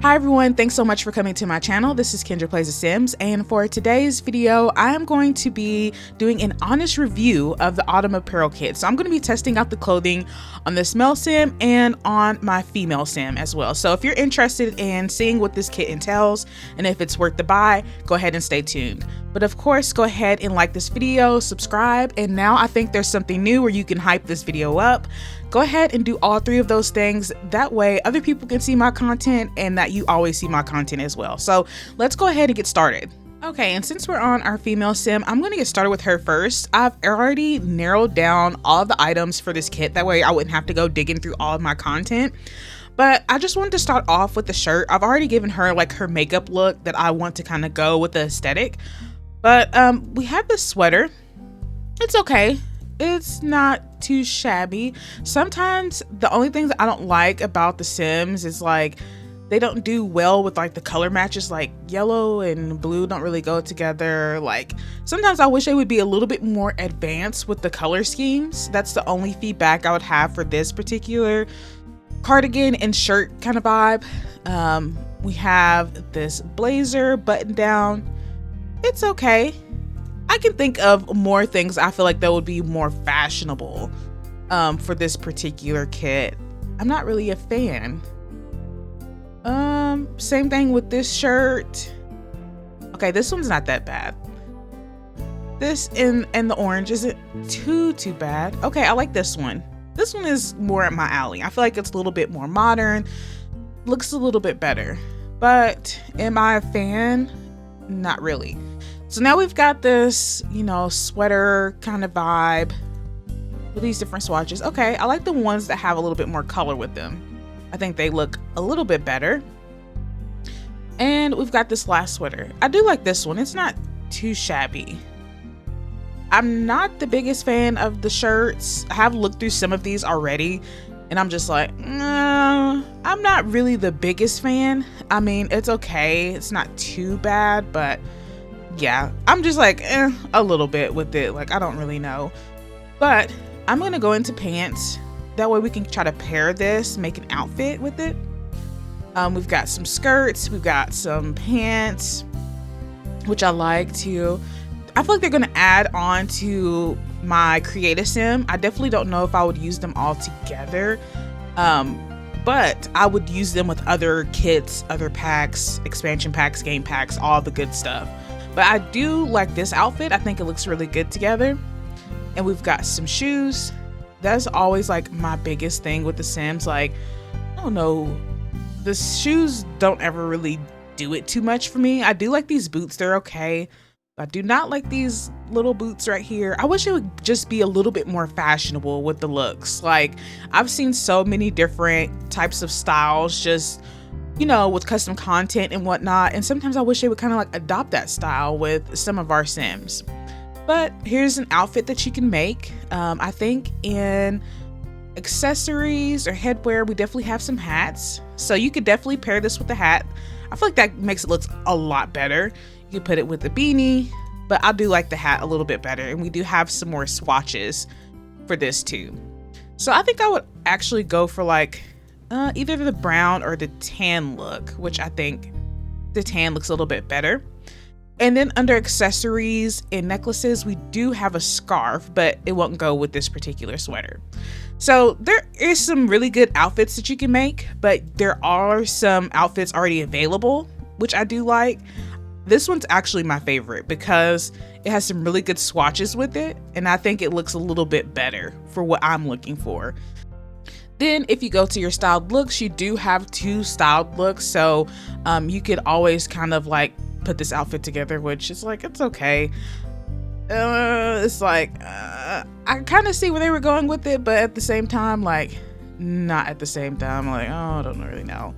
Hi everyone, thanks so much for coming to my channel. This is Kendra Plays The Sims, and for today's video, I am going to be doing an honest review of the Autumn Apparel kit. So I'm going to be testing out the clothing on this male sim and on my female sim as well. So if you're interested in seeing what this kit entails and if it's worth the buy, go ahead and stay tuned. But of course, go ahead and like this video, subscribe, and now I think there's something new where you can hype this video up. Go ahead and do all three of those things. That way other people can see my content and that you always see my content as well. So let's go ahead and get started. Okay, and since we're on our female sim, I'm gonna get started with her first. I've already narrowed down all of the items for this kit. That way I wouldn't have to go digging through all of my content. But I just wanted to start off with the shirt. I've already given her like her makeup look that I want to kind of go with the aesthetic. But we have this sweater. It's okay. It's not too shabby. Sometimes the only things I don't like about the Sims is like they don't do well with like the color matches, like yellow and blue don't really go together. Like sometimes I wish they would be a little bit more advanced with the color schemes. That's the only feedback I would have for this particular cardigan and shirt kind of vibe. We have this blazer button down. It's okay. I can think of more things I feel like that would be more fashionable for this particular kit. I'm not really a fan. Same thing with this shirt. Okay, this one's not that bad. This and the orange isn't too bad. Okay, I like this one. This one is more at my alley. I feel like it's a little bit more modern, looks a little bit better. But am I a fan? Not really. So now we've got this, you know, sweater kind of vibe with these different swatches. Okay, I like the ones that have a little bit more color with them. I think they look a little bit better. And we've got this last sweater. I do like this one. It's not too shabby. I'm not the biggest fan of the shirts. I have looked through some of these already and I'm just like, I'm not really the biggest fan. I mean, it's okay. It's not too bad, but yeah, I'm just like a little bit with it. Like, I don't really know. But I'm gonna go into pants. That way we can try to pair this, make an outfit with it. We've got some skirts, we've got some pants, which I like too. I feel like they're gonna add on to my creative sim. I definitely don't know if I would use them all together. But I would use them with other kits, other packs, expansion packs, game packs, all the good stuff. But I do like this outfit. I think it looks really good together. And we've got some shoes. That's always like my biggest thing with the Sims. Like, I don't know, the shoes don't ever really do it too much for me. I do like these boots, they're okay. But I do not like these little boots right here. I wish it would just be a little bit more fashionable with the looks. Like, I've seen so many different types of styles just, you know, with custom content and whatnot. And sometimes I wish they would kind of like adopt that style with some of our Sims. But here's an outfit that you can make. I think in accessories or headwear, we definitely have some hats. So you could definitely pair this with the hat. I feel like that makes it look a lot better. You could put it with the beanie, but I do like the hat a little bit better. And we do have some more swatches for this too. So I think I would actually go for like either the brown or the tan look, which I think the tan looks a little bit better. And then under accessories and necklaces, we do have a scarf, but it won't go with this particular sweater. So there is some really good outfits that you can make, but there are some outfits already available, which I do like. This one's actually my favorite because it has some really good swatches with it. And I think it looks a little bit better for what I'm looking for. Then if you go to your styled looks, you do have two styled looks. So you could always kind of like put this outfit together, which is like, it's okay. It's like, I kind of see where they were going with it, but at the same time, like, not at the same time. Like, oh, I don't really know.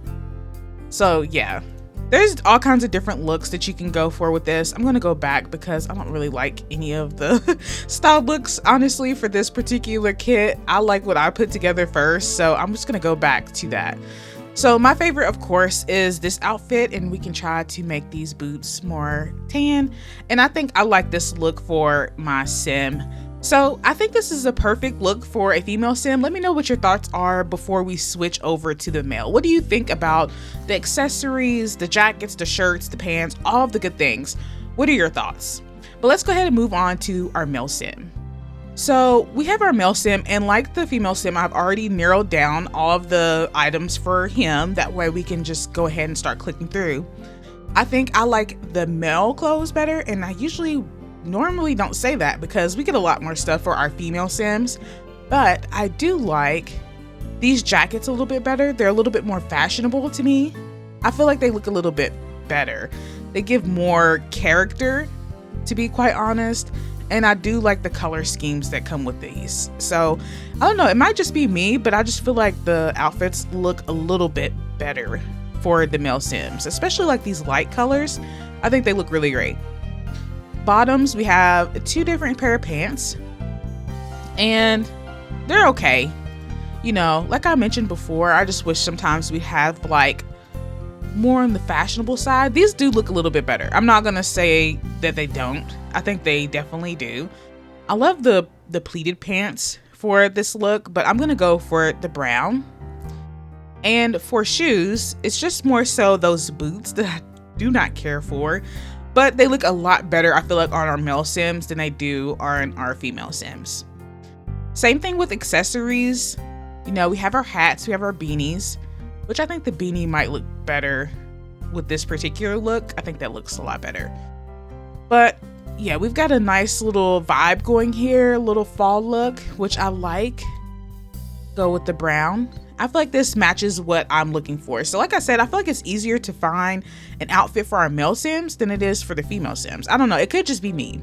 So yeah, there's all kinds of different looks that you can go for with this. I'm gonna go back because I don't really like any of the styled looks, honestly, for this particular kit. I like what I put together first, so I'm just gonna go back to that. So my favorite, of course, is this outfit, and we can try to make these boots more tan. And I think I like this look for my sim So I think this is a perfect look for a female sim. Let me know what your thoughts are before we switch over to the male. What do you think about the accessories, the jackets, the shirts, the pants, all of the good things? What are your thoughts? But let's go ahead and move on to our male sim. So we have our male sim, and like the female sim, I've already narrowed down all of the items for him. That way we can just go ahead and start clicking through. I think I like the male clothes better, and I normally don't say that because we get a lot more stuff for our female sims, but I do like these jackets a little bit better. They're a little bit more fashionable to me. I feel like they look a little bit better. They give more character, to be quite honest. And I do like the color schemes that come with these. So I don't know, it might just be me, but I just feel like the outfits look a little bit better for the male sims, especially like these light colors. I think they look really great. Bottoms, we have 2 different pair of pants, and they're okay. You know, like I mentioned before, I just wish sometimes we have like more on the fashionable side. These do look a little bit better. I'm not gonna say that they don't. I think they definitely do. I love the pleated pants for this look, but I'm gonna go for the brown. And for shoes, it's just more so those boots that I do not care for, but they look a lot better, I feel like, on our male sims than they do on our female sims. Same thing with accessories. You know, we have our hats, we have our beanies, which I think the beanie might look better with this particular look. I think that looks a lot better. But yeah, we've got a nice little vibe going here, little fall look, which I like. Go with the brown. I feel like this matches what I'm looking for. So like I said, I feel like it's easier to find an outfit for our male sims than it is for the female sims. I don't know, it could just be me.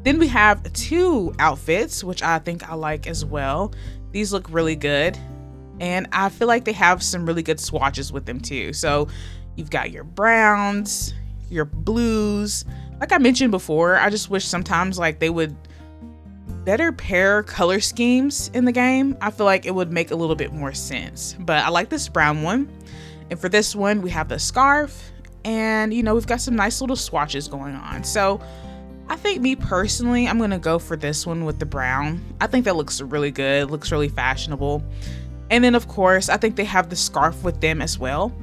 Then we have 2 outfits, which I think I like as well. These look really good. And I feel like they have some really good swatches with them too. So you've got your browns, your blues. Like I mentioned before, I just wish sometimes like they would better pair color schemes in the game. I feel like it would make a little bit more sense. But I like this brown one. And for this one, we have the scarf, and you know, we've got some nice little swatches going on. So I think me personally, I'm gonna go for this one with the brown. I think that looks really good, looks really fashionable. And then of course, I think they have the scarf with them as well.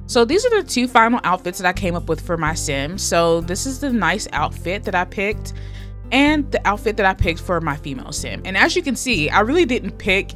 So these are the 2 final outfits that I came up with for my sim. So this is the nice outfit that I picked, and the outfit that I picked for my female sim. And as you can see, I really didn't pick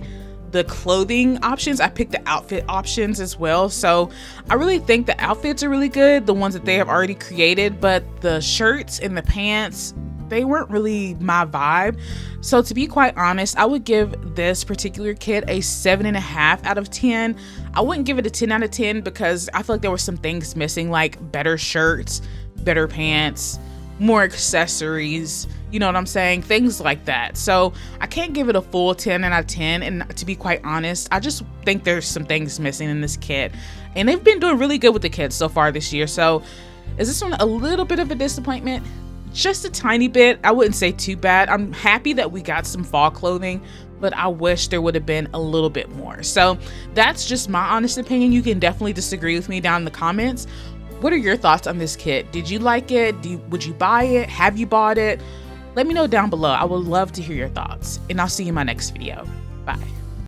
the clothing options, I picked the outfit options as well. So I really think the outfits are really good, the ones that they have already created, but the shirts and the pants, they weren't really my vibe. So to be quite honest, I would give this particular kit a 7.5 out of 10. I wouldn't give it a 10 out of 10 because I feel like there were some things missing, like better shirts, better pants, more accessories, you know what I'm saying? Things like that. So I can't give it a full 10 out of 10. And to be quite honest, I just think there's some things missing in this kit. And they've been doing really good with the kits so far this year. So is this one a little bit of a disappointment? Just a tiny bit. I wouldn't say too bad. I'm happy that we got some fall clothing, but I wish there would have been a little bit more. So that's just my honest opinion. You can definitely disagree with me down in the comments. What are your thoughts on this kit? Did you like it? Would you buy it? Have you bought it? Let me know down below. I would love to hear your thoughts, and I'll see you in my next video. Bye.